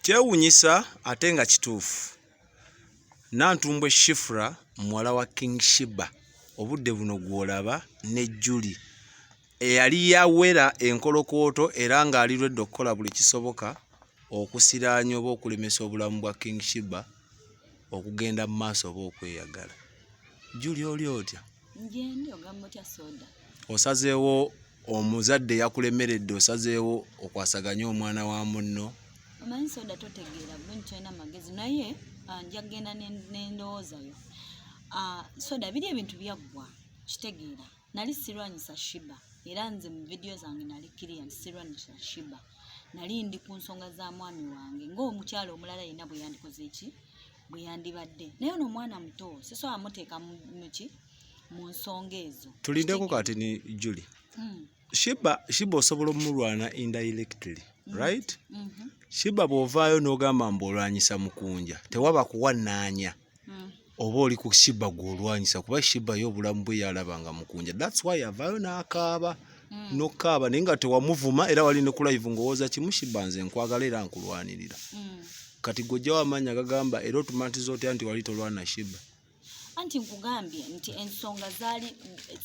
Kyewuunyisa ate nga kituufu. Nantumbwe Shifra muwala wa King Sheebah obudde buno gw'olaba ne Julie eyali yawera enkolokooto era ng'alirwedde okukola buli kisoboka okusiraanya oba okulemesa obulamu bwa King Sheebah okugenda mu maaso oba okweyagala. Julie oli otya? Njendi ogamba otya soda. Osazeewo omuzadde yakulemeredde osazeewo okwasaganya omwana wa munno. Omanyi soda totegeera bwe nkyalina magezi naye njagenda n'endowoozayo. Soda biri ebintu byaggwa kitegeera. Nali sirwanyisa Sheebah era nze mu vidiyo zange nali kiriya nti sirwanyisa Sheebah. Nali ndi ku nsonga za mwami wange ng'omukyalo omulala yenna bwe yandikoze eki bwe yandibadde. Naye ono omwana muto sisobola amuteeka mu nsonga ezo. Tulindeko kati ni Julie. Sheebah osobola omulwana indirectly, right? Sheebah bw'ovaayo n'ogamba mb'olwanyisa mukunja tewaba kuwannaanya oba oli ku Sheebah gw'olwanyisa kuba Sheebah y'obulamu bwe yalabanga mukunja. That's why avaayo n'akaaba n'okaaba naye nga tewamuvuma era wali ne ku live ngowooza kimu Sheebah nze nkwagala era nkulwanirira. Kati gojja w'amaanyi agagamba era otumantiza otya nti wali tolwana Sheebah? Anti nkugambye nti ensonga zaali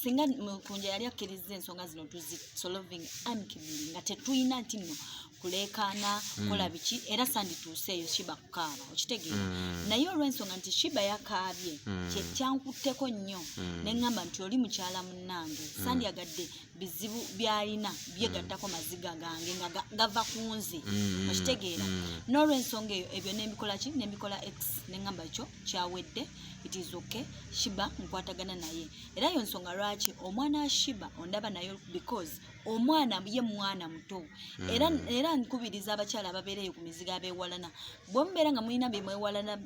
singa mukunja yali akkiriza ensonga zino tuzisolving amicably nga tetuyina nti nno kuleekaana kola biki era sandituuseeyo Sheebah kukaaba okitegeera. Naye olw'ensonga nti Sheebah yakaabye kyankutteko nnyo ne ŋŋamba nti oli mukyala munnange sandyagadde bizibu byalina byegattako maziga gange nga gava ku nze okitegeera. N'olw'ensonga eyo ebyo nembikola ki nembikola X ne ŋŋamba ekyo kyawedde. It is okay. Sheebah nkwatagana naye. Era yo nsonga lwaki omwana wa Sheebah ondaba nayo because omwana ye mwana muto. Era nkubiriza abakyala ababeereyo ku mizigo abeewalana. Bwe mubeera nga mulina bye mwewalana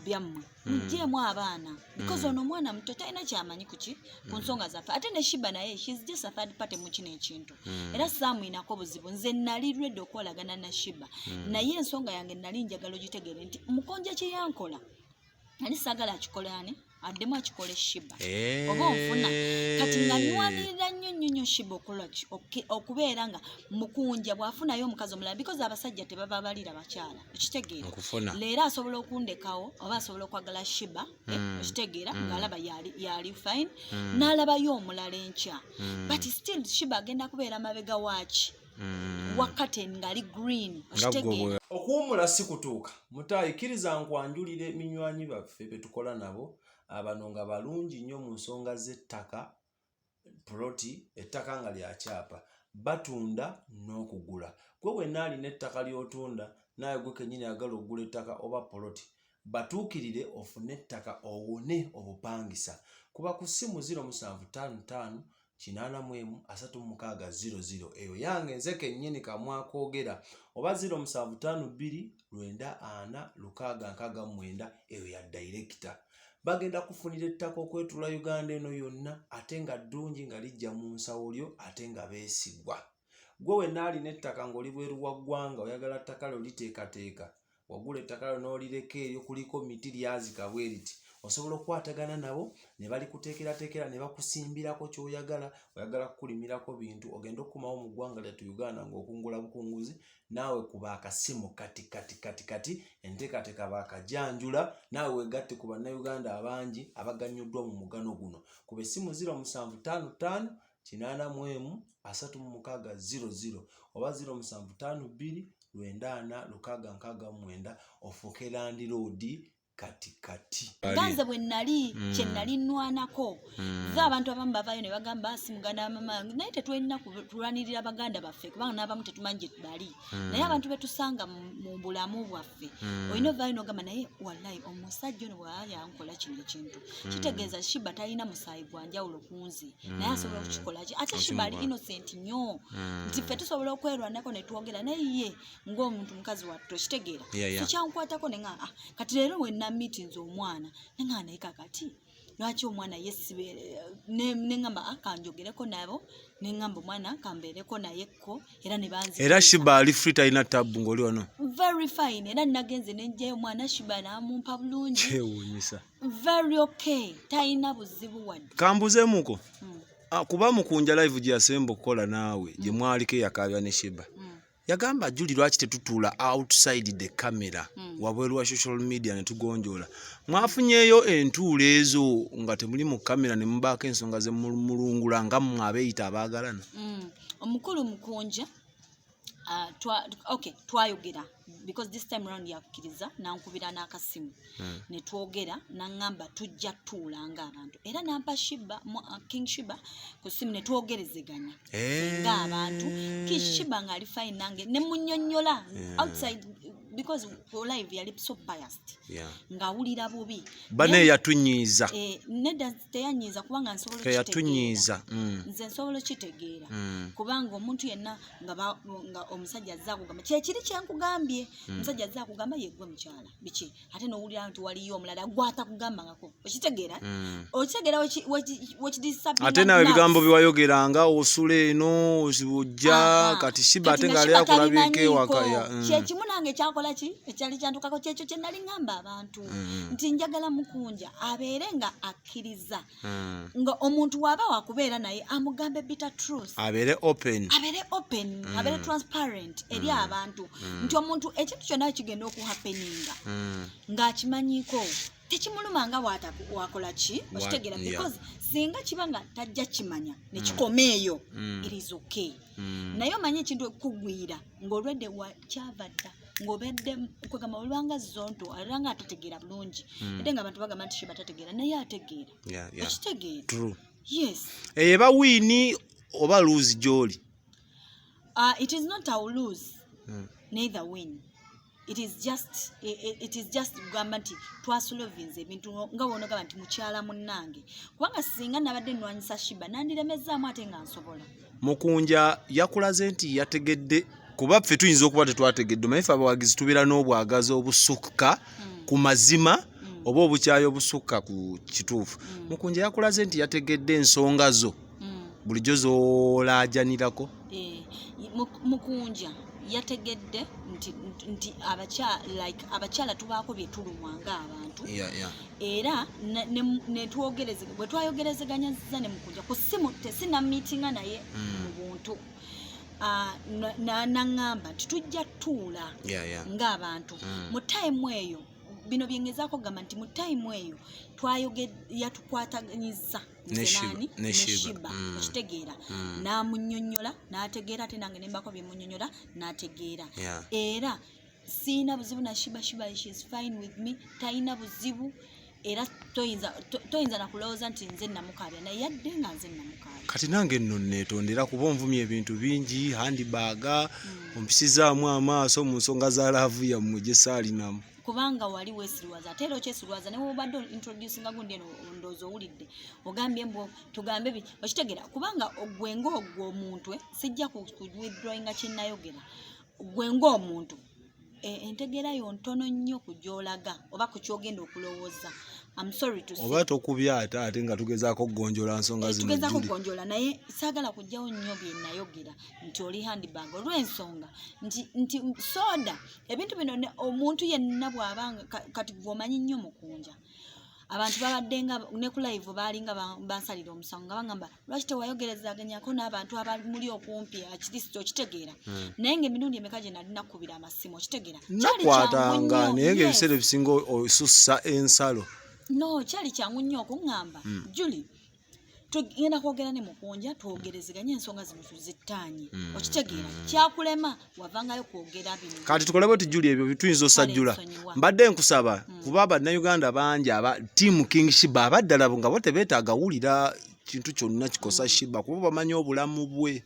byammwe muggyemu abaana. Because ono omwana muto talina kyamanyi ku nsonga zaffe. Ate ne Sheebah naye she's just a third party mu kino ekintu. Era saamuyinako buzibu. Nze nalirwedde okwolagana na Sheebah. Naye ensonga yange nali njagala ogitegeere nti mukonja kye yankola nali saagala akikolane addemu akikole Sheebah oba onfuna kati nga nwanirira nnyo Sheebah okubeera nga mukunja bw'afunayo omukazi omulala because abasajja tebaba balira bakyala okitegeera. Leero asobola okundekawo oba asobola okwagala Sheebah okitegeera ng'alaba yali fine n'alabayo omulala enkya but still Sheebah agenda kubeera mabega waaki wakati ngali green okitegeera. Okuwummula si kutuuka mutaayikiriza nkwanjulire minywanyi baffe be tukola nabo abano nga balungi nnyo mu nsonga z'ettaka ploti ettaka nga lya kyapa batunda n'okugula. Gwe wenna alina ettaka ly'otunda naye gwe kennyini agala okugula ettaka oba ploti batuukirire ofune ettaka owone obupangisa. Kuba ku ssimu 0755 8413600 eyo yange nze kennyini kamwakoogera oba 0752946669 eyo ya director. Bagenda kufunira ettaka okwetula Uganda eno yonna ate nga ddungi nga lijja mu nsawo lyo ate nga beesigwa. Gwe wenna alina ettaka ng'oli bweru wa ggwanga oyagala ttaka lyo liteekateeka wagula ettaka lyo n'olireka eryo kuliko miti lyazika bwe riti osobola okukwatagana nabo ne balikuteekerateekera ne bakusimbirako ky'oyagala oyagala kukulimirako bintu ogenda okukomawo mu ggwanga lyattu Uganda ng'okungula bukunguzi naawe kuba akasimu kati enteekateeka baakajanjula naawe weegatte ku bannayuganda abangi abaganyuddwa mu mugano guno. Kuba essimu 0755 8413600 oba 0752 946669 ofuuke landiroodi kati. Ganze bwe nali kye nali nnwanako abantu abamu bavaayo ne bagamba si muganda mama naye tetulina kulwanirira baganda baffe kubanga n'abamu tetumanyi gye bali naye abantu betusanga mu bulamu bwaffe olina ovaayo n'ogamba naye wallahi omusajja ono bw'aba yankola kino ekintu kitegeeza Sheebah talina musaayi gwa njawulo ku nze naye asobola okukikola ki ate Sheebah ali innocent nnyo nti ffe tusobola okwerwanako ne twogera naye ye ng'omuntu mukazi wattu kitegeera so kyankwatako ne nga kati leero wenna meetings omwana nenga naye kakati lwaki omwana yesibe nengamba akanjogereko nabo nengamba omwana kambeereko nayekko era ne banzi era Sheebah ali free talina tabu ng'oli wano very fine era nagenze nenjayo omwana Sheebah namumpa bulungi kyewuunyisa very okay talina buzibu wadde. Kambuzeemuko kuba mukunja live gye yasemba okukola naawe gye mwaliko eyakaabya ne Sheebah yagamba Julie lwaki tetutuula outside the camera wabweru wa social media ne tugonjola mwafunyeyo entuulo ezo nga temuli mu kamera ne mubaako ensonga ze mulungula nga mmwe abeeyita abaagalana. Omukulu Mukunja twayogera because this time around yakkiriza nankubira n'akasimu ne twogera n'angamba tujja tuula ng'abantu era nampa King Sheebah ku simu ne twogerezeganya ng'abantu King Sheebah ng'ali fine nange ne munnyonnyola outside because live yali so biased ng'awulira bubi bane yatunyiiza nedda teyanyiiza kubanga nsobola nze nsobola kitegeera kubanga omuntu yenna nga omusajja azza akugamba kyekiri kyenkugambye omusajja azza akugamba yeggwe mukyala biki ate n'owulira nti waliyo omulala gwatakugambangako okitegeera ate nawe ebigambo byewayogeranga osula eno ojja kati Sheebah ate ng'ali akulabika ewaka kyekimu nange kyakola ki ekyali kyantukako kyekyo kye nali ngamba abantu nti njagala Mukunja abeere nga akkiriza nga omuntu waaba wakubeera naye amugambe bitter truth abeere open abeere transparent eri abantu nti omuntu ekintu kyonna kigenda okuhappeninga ng'akimanyiko tekimuluma nga wakola ki okitegeera because singa kiba nga tajja kimanya nekikoma eyo it is okay naye omanyi ekintu ekukugwira ng'olwedde wakyavadda ng'obedde kwegamba olwanga zonto era nga atategeera bulungi ate nga abantu bagamba nti Sheebah tategeera naye ategeera okitegeera yes eba wini oba lose Julie it is not our lose neither win it is just kugamba nti twasolovinze ebintu nga wonogamba nti mukyala munnange kubanga singa nabadde nnwanyisa Sheebah nandiremezaamu ate nga nsobola. Mukunja yakulaze nti yategedde kuba ffe tuyinza okuba tetwategedde naye ffe abawagizi tubeera n'obwagazi obusukka ku mazima oba obukyayi obusukka ku kituufu. Mukunja yakulaze nti yategedde ensonga zo bulijjo zoolaajanirako. Mukunja yategedde nti abakyala tubaako bye tulumwanga abantu era bwe twayogerezeganyazza ne Mukunja ku simu tesina miitinga naye mu buntu naŋŋamba nti tujja tuula ng'abantu mu tayimu eyo bino byengezaako gamba nti mu tayimu eyo yatukwataganyiza ne Sheebah okitegeera n'amunnyonnyola n'ategeera ate nange nembako byemunnyonnyola n'ategeera era siina buzibu na Sheebah she is fine with me talina buzibu era toyinza nakulowooza nti nze namukaabya naye yadde nga nze namukaabya. Kati nange nno neetondera kuba onvumya ebintu bingi handibaaga ompisizaamu amaaso mu nsonga za laavu yammwe gye saalinamu kubanga wali weesirwaza ate era okyesirwaza ne wobadde introducinga gundi eno ndowooza owulidde ogambye mbu tugambe okitegeera kubanga gwe ng'ogwo omuntu sijja kuwithdrawinga kyenayogera gwe ng'omuntu entegeera yo ntono nnyo ku gy'olaga oba ku kyogenda okulowooza. I'm sorry to say. Oba tokubya ate nga tugezaako kugonjola nsonga zino. Tugezaako kugonjola naye saagala kujjawo nnyo bye nayogera nti oli handbag olw'ensonga nti soda ebintu bino omuntu yenna bw'abanga kati gwomanyi nnyo Mukunja abantu babadde nga ne ku live baalinga bansalira omusango nga bangamba lwaki tewayogerezaganyako n'abantu abamuli okumpi akiristo okitegeera naye ng'emirundi emeka gye nali nakubira amasimu okitegeera nakwatanga naye ng'ebiseera ebisinga osussa ensalo no kyali kyangu nnyo okuŋŋamba Julie tugenda kwogera ne Mukunja twogerezeganye ensonga zino tuzittaanye okitegeera kyakulema wavangayo kwogera bino kati tukole bwe Julie ebyo bituyinza osajjula mbadde nkusaba kuba bannayuganda bangi aba tiimu King Sheebah abaddala nga bo tebeetaaga wulira kintu kyonna kikosa Sheebah kuba bamanyi obulamu bwe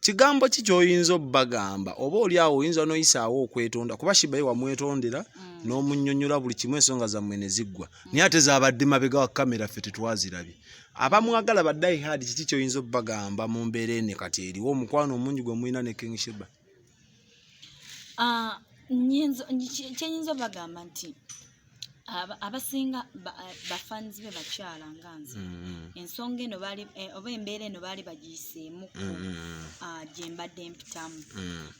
kigambo ki ky'oyinza obbagamba oba oli awo oyinza n'oyisaawo okwetonda kuba Sheebah ye wamwetondera n'omunnyonnyola buli kimu ensonga zammwe ne ziggwa naye ate zaabadde mabega wa kamera ffe tetwazirabye abamwagala baddayi hadi kiki ky'oyinza obbagamba mu mbeera ene kati eriwo omukwano omungi gwe mulina ne King Sheebah? Kyenyinza obbagamba nti abasinga bafanzi be bakyala nga nze ensonga eno oba embeera eno baali bagiyiseemuku gye mbadde mpitamu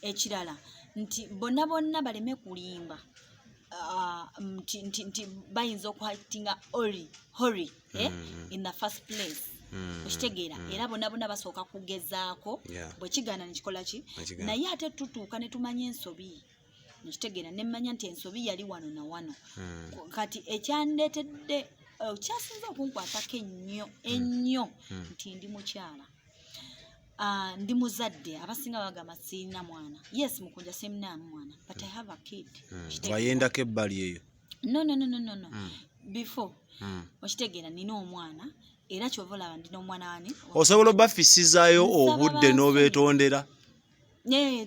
ekirala nti bonna baleme kulimba nti bayinza okuhatinga hori in the first place okitegeera era bonna basooka kugezaako bwe kigaana nekikola ki naye ate tutuuka ne tumanya ensobi nekitegeera ne mmanya nti ensobi yali wano na wano kati ekyandeetedde kyasinza okunkwatako ennyo nti ndi mukyala ndi muzadde abasinga bagamba sirina mwana yes mukunja semunaamu mwana but I have a kid wayendako ebbali eyo no before okitegeera nina omwana era kyova olaba ndina omwana wani osobola obafisizaayo obudde n'obeetondera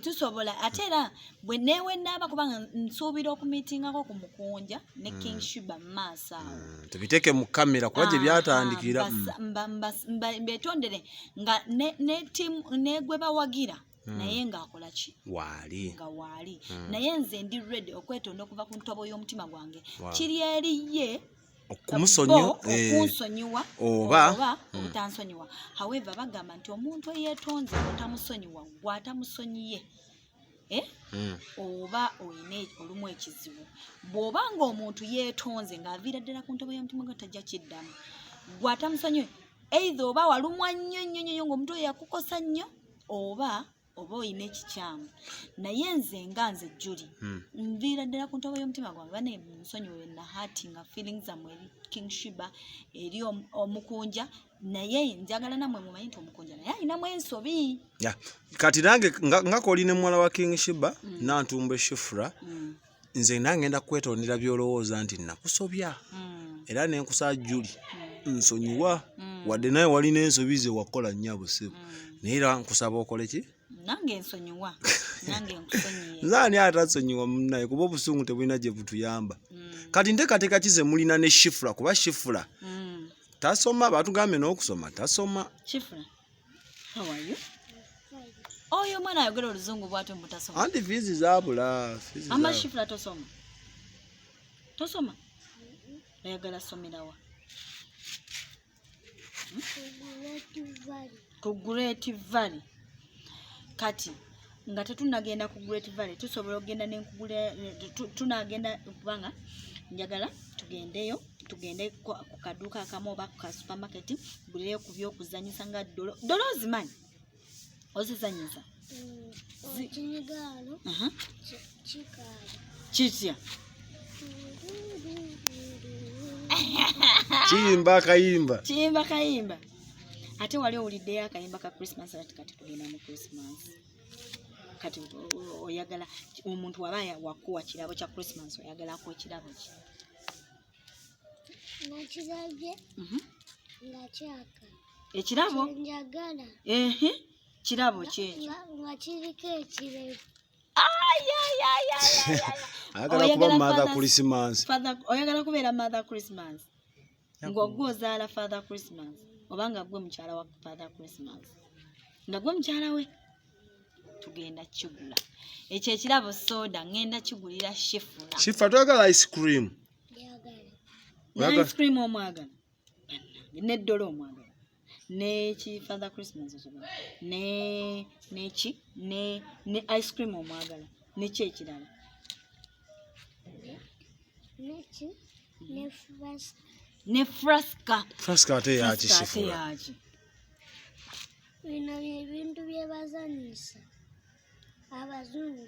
tusobola ate era bwe neewennaaba kubanga nsuubira okumiitingako ku mukunja ne King Sheebah mu maaso awo tubiteeke mu kamera kuba gye byatandikira beetondere nga ne gwe bawagira naye ng'akola ki nga waali naye nze ndi ready okwetonda okuva ku ntobo y'omutima gwange kiri eri ye okunsonyiwa oba obutansonyiwa however bagamba nti omuntu eyeetonze otamusonyiwa gw'atamusonyiye oba oyina olumu ekizibu bw'obanga omuntu yeetonze ng'aviira ddala ku ntobo y'omutima gwe tajja kiddamu gw'atamusonyiwe either oba walumwa nnyo ng'omuntu oyo yakukosa nnyo oba oyina ekikyamu naye nze nga nze Julie nviira ddala ku ntobo y'omutima gwange bane musonyiwe na hati nga feelings zamwe eri King Sheebah eri omukunja naye njagala namwe mumanyi nti omukunja naye ayinamu ensobi kati nange ngakoli ne muwala wa King Sheebah nantumba eshifura nze nangenda kwetondera byolowooza nti nakusobya era nenkusa Julie nsonyiwa wadde naye walina ensobi ze wakola nnyabo ssebo naye era nkusaba okole ki nange nsonyiwa nange nkusonyiye nzani atasonyiwa munnaye kuba obusungu tebulina gye butuyamba kati nteekateeka kize mulina ne shifura kuba shifura tasoma batugambe n'okusoma tasoma shifura how are you oyo mwana ayogera oluzungu bw'ate mutasoma anti fizi zaabula ama shifura tosoma oyagala somerawa ku Great Valley kati nga tetunagenda ku Great Valley tusobola okugenda tunagenda kubanga njagala tugende ku kaduuka akamu oba ku supermarket bulireyo ku byokuzanyisa nga dolo zimanyi ozizanyisa kitya kiyimba kayimba ate wali owuliddeyo akayimba ka Christmas kati tugenda mu Christmas kati oyagala omuntu waba wakuwa kirabo kya Christmas oyagala akuwa kirabo ki nakirabye ngakyaka ekirabo njagala kirabo kyekyo nga kiriko ekirebo ayagala kuba mother Christmas oyagala kubeera mother Christmas ng'ogwe ozaala father Christmas obanga gwe mukyala wa father Christmas nga gwe mukyala we tugenda kigula ekyo ekirabo soda ngenda kigulira shifura twagala ice cream ice cream omwagala n'eddolo omwagala n'eki father Christmas osobola n'eki ne ice cream omwagala n'eki ekirala ne fraska ate yaki shifura bino ebintu byebazanyisa abazungu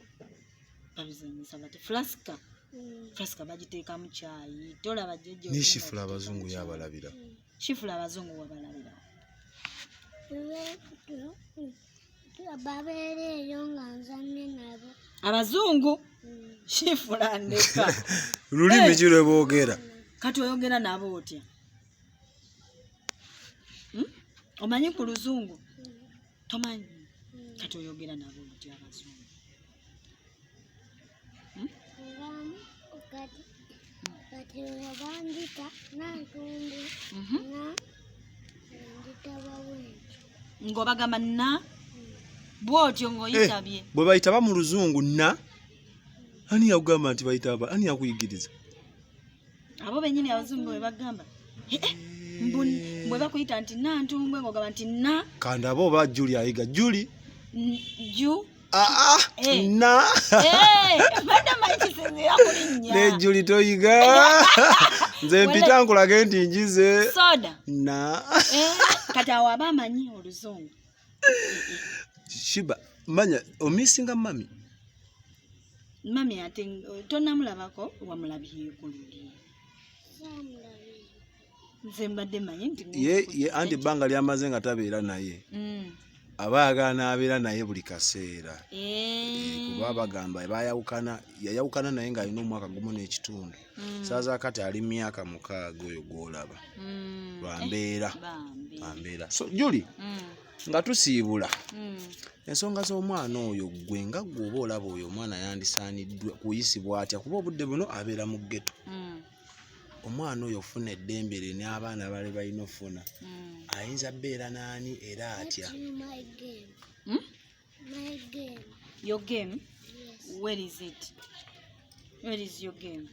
babizanyisa bati fraska bagiteeka mu kyayi tolaba jjejjo ni shifura abazungu yabalabira shifura abazungu wabalabira babeereeyo nga nzanne nabo abazungu shifura ndeka lulimi kirwe boogera kati oyogera nabo otya omanyi ku luzungu tomanyi kati oyogera nabo otya abazungu kati obandika nantumbi ng'obagamba na bw'otyo ng'oyitabye bwe bayitaba mu luzungu na ani yakugamba nti bayitaba ani yakuyigiriza abo bennyini abazungu bwe bagamba bwe bakuyita nti nantumbwe ng'ogamba nti na kandi abo oba Julie ayiga Julie na badde manyi kisinzira ku linnya ne Julie toyiga nze mpita nkulage nti njize soda na kati awo aba amanyi oluzungu. Sheebah manya omisinga mami ate tonamulabako wamulabye kululi nze mbadde manyi nti ye anti ebbanga lyamaze nga tabeera naye aba ayagala n'abeera naye buli kaseera kuba bagamba yayawukana naye ng'alina omwaka gumu n'ekitundu saaza kati ali myaka 6 oyo gw'olaba lwambeera. So Julie nga tusiibula ensonga z'omwana oyo gwe nga gw'oba olaba oyo omwana yandisaaniddwa kuyisibwa atya kuba obudde buno abeera mu ghetto. Omwana oyo ofuna eddembe lye n'abaana bale balina ofuna ayinza beera n'ani era atya. Your game? Where is it? Where is your game?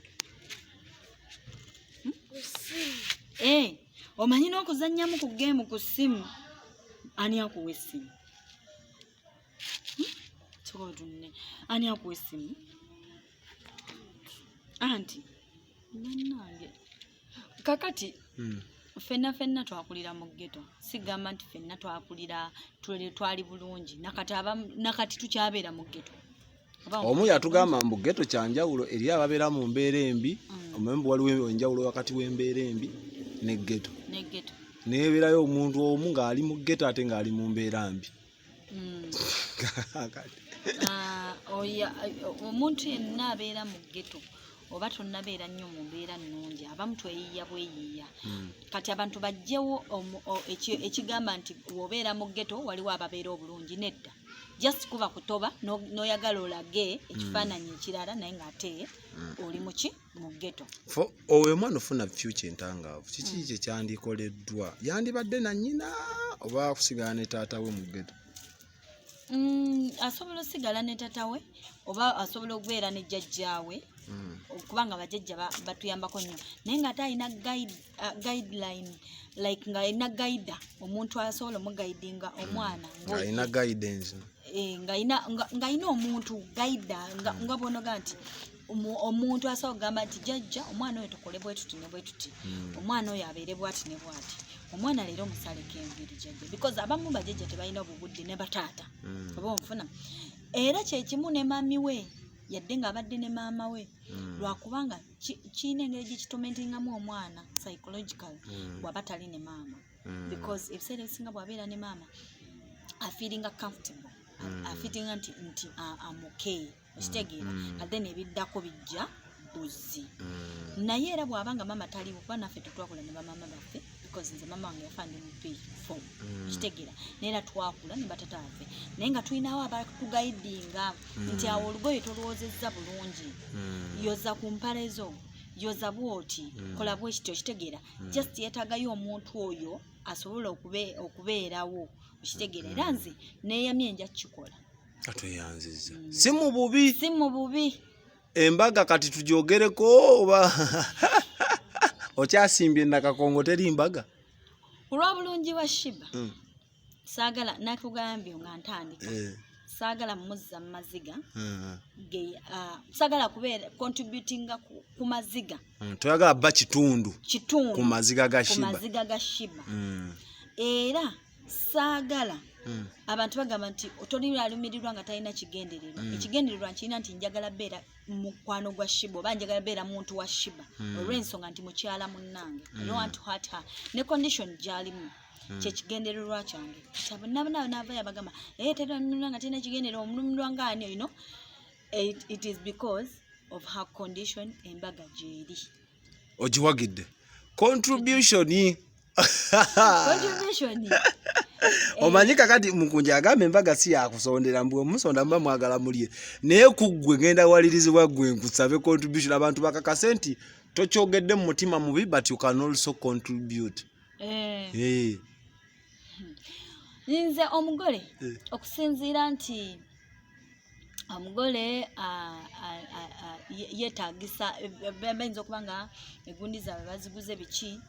Omanyi n'okuzannyamu ku game ku ssimu. Ani akuwa essimu? Ani akuwa essimu? Anti nannange kakati fenna twakulira mu ghetto. Sigamba nti fenna twakulira twali bulungi nakati tukyabeera mu ghetto. Omu yatugamba mbu ghetto kyanjawulo eri ababeera mu mbeera embi. Omwembu waliwo enjawulo wakati w'embeera embi ne ghetto. Nebeerayo omuntu omu ng'ali mu ghetto ate ng'ali mu mbeera mbi. Omuntu yenna abeera mu ghetto oba tonnabeera nnyo mu mbeera nnungi abamu tweyiiya bweyiiya. Kati abantu bajjewo ekigamba nti wobeera mu ghetto waliwo ababeera obulungi. Nedda, just kuba kutoba n'oyagala olage ekifaananyi ekirala naye ng'ate oli mu ghetto. Oyo omwana ofuna future entangaavu kiki kye kyandikoleddwa? Yandibadde na nnyina oba akusigala ne taata we mu ghetto? Asobola osigala ne taata we oba asobola okubeera ne jjajjaawe kubanga bajjajja batuyambako nnyo naye ng'ate alina guideline like ng'alina gaida omuntu asobola omugaidinga omwana ng'alina guidance ng'alina omuntu gaida nga bonoga nti omuntu asobola okugamba nti jjajja omwana oyo tukole bwe tuti ne bwe tuti omwana oyo abeere bwati ne bwati omwana leero musaleko enviri jjajja because abamu bajjajja tebalina obubudde ne bataata oba onfuna era kyekimu ne mami we yadde ng'abadde ne maama we lwakubanga kiina engeri gikitomentingamu omwana psychological bw'aba tali ne maama because ebiseera ebisinga bw'abeera ne maama afiiringa comfortable afiiringa nti I'm okay okitegeera ate nebiddako bijja buzzi naye era bw'abanga maama taliwo kuba naffe tetwakula ne bamaama baffe because nze maama wange yafa ndi mu P4 okitegeera neera twakula ne batata baffe naye nga tulinawo abatugaidinga nti awo olugoye tolwozezza bulungi yoza ku mpale zo yoza bwoti kola bwe kityo okitegeera just yeetaagayo omuntu oyo asobola okubeerawo okitegeera era nze neeyamye nja kukikola atweyanziza si mu bubi embaga kati tugyogereko oba okyasimbye nakakongo teri mbaga olw'obulungi bwa Sheebah saagala nakugambye nga ntandika saagala muzza mu maziga saagala kubeera contributinga ku maziga toyagala ba kitundu ku maziga ga Sheebah era saagala abantu bagamba nti otolialumirirwa nga talina kigendererwa ekigendererwa nkirina nti njagala beera mukwano gwa Sheebah oba njagala beera muntu wa Sheebah olw'ensonga nti mukyala munnange I don't want to hurt her ne condition gy'alimu kyekigendererwa kyange nava yabagamba teranuna nga talina kigendererwa omulumirwa ngaani you know it is because of her condition embaga gy'eri ogiwagidde contribution omanyi kakati mukunja agamba embaga si yakusondera mbwe omusonda mba mwagala mulye naye kuggwe genda walirizibwa gwe nkusabe contribution abantu bakakase nti tokyogedde mu mutima mubi but you can also contribute. Nze omugole okusinziira nti omugole yetagisa benzo okubanga egundi zaabwe baziguze biki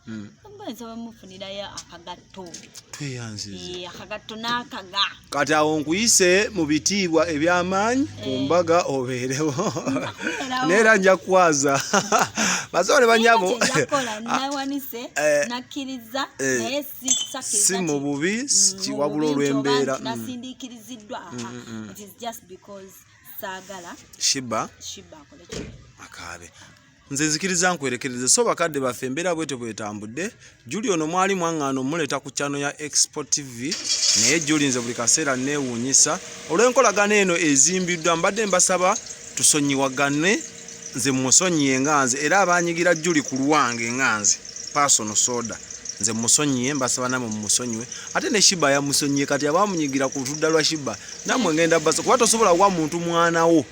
mbanza bamufunirayo akagatto tweyanziza akagatto n'akaga kati awo nkuyise mu bitiibwa eby'amaanyi ku mbaga obeerewo neera nja kukwaza bazole banyabo yakola nawanise nakiriza naye si mu bubi kiwabula olw'embeera nasindikiriziddwa it is just because saagala Sheebah akole akabe nze nzikiriza nkwerekereze so bakadde baffe embeera bwete bwetambudde Julie ono mwali mwaŋŋaano muleta ku channel ya Expo TV naye Julie nze buli kaseera neewuunyisa olw'enkolagana eno ezimbiddwa mbadde mbasaba tusonyiwagane nze musonyiye nganze era abanyigira Julie ku lwange nganze personal soda nze musonyiye mbasaba namwe mumusonyiwe ate ne Sheebah yamusonyiye kati abamunyigira ku ludda lwa Sheebah namwe ngenda basa kuba tosobola kuwa muntu mwanawo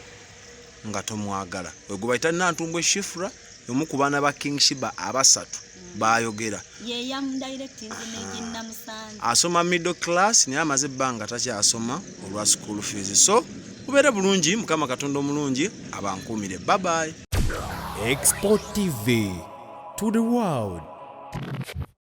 nga tomwagala wego bayita Nantumbwe Shifra yomu ku baana ba King Sheebah abasatu bayogera ye yam directing n'ejinna musanze asoma middle class naye amaze ebbanga takyasoma olwa school fees so ubeere bulungi mukama katonda omulungi abankuumire bye bye. Expo TV to the world.